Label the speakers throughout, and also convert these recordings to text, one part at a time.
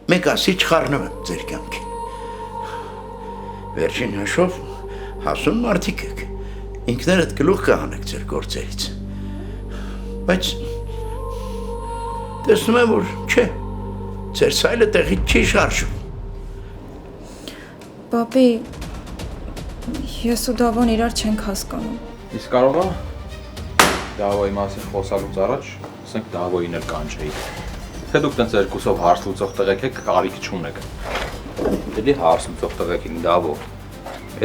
Speaker 1: մեկ ասի չխառնվեմ ձեր կյանքին։ Վերջին հաշվով հասուն մարդիկ եք, ինքներդ գլուխ կհանեք ձեր գործերից, բայց տեսնում եմ, որ չէ, ձեր սայլը տեղից չի շարժում։
Speaker 2: Պապի, ես ու Դավոն իրար չենք հասկանում։
Speaker 3: Իսկ կարող է Դավոյի մասին խոսալուց առաջ, ասենք Դավոյին էլ կանչեիք։ Թե դուք տենց երկուսով հարց լուծող տղեկ եք, կարիք չունեք։ Դե հարց լուծող տղեկ եք Դավո։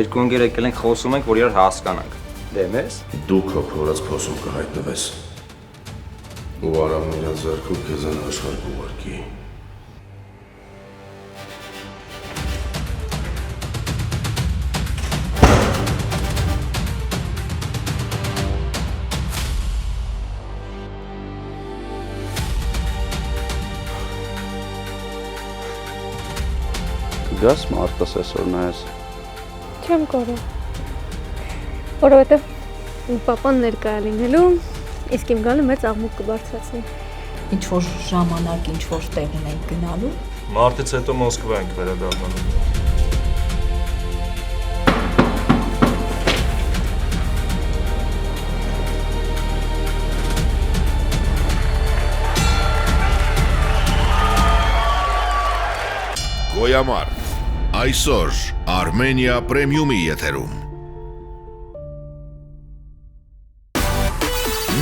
Speaker 3: Երկու ընկեր եկել ենք խոսում ենք, որ իրար հասկանանք։ Դե մեզ։
Speaker 4: Դու քո փորած փոսում կհայտնվես։ Ու Արամն իրան ձեռքում քեզան աշխարհ կուղարկի։
Speaker 5: Գաս մարդս այսօր նայես։
Speaker 6: Չեմ կարող, որովհետև իմ պապան ներկա է լինելու, իսկ իմ գալը մեծ աղմուկ կբարձրացնի։
Speaker 7: Ինչ-որ ժամանակ, ինչ-որ տեղ ունենք գնալու։
Speaker 8: Մարտից հետո Մոսկվա ենք վերադառնալու։
Speaker 9: Գոյամար, այսօր Armenia Premium-ի եթերում։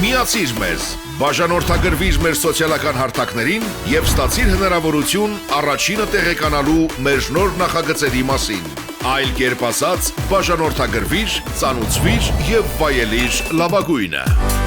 Speaker 9: Միացիր մեզ, բաժանորդագրվիր մեր սոցիալական հարթակներին և ստացիր հնարավորություն առաջինը տեղեկանալու մեր նոր նախագծերի մասին։ Այլ կերպ ասած, բաժանորդագրվիր, ծանուցվիր և վայելիր լավագույնը։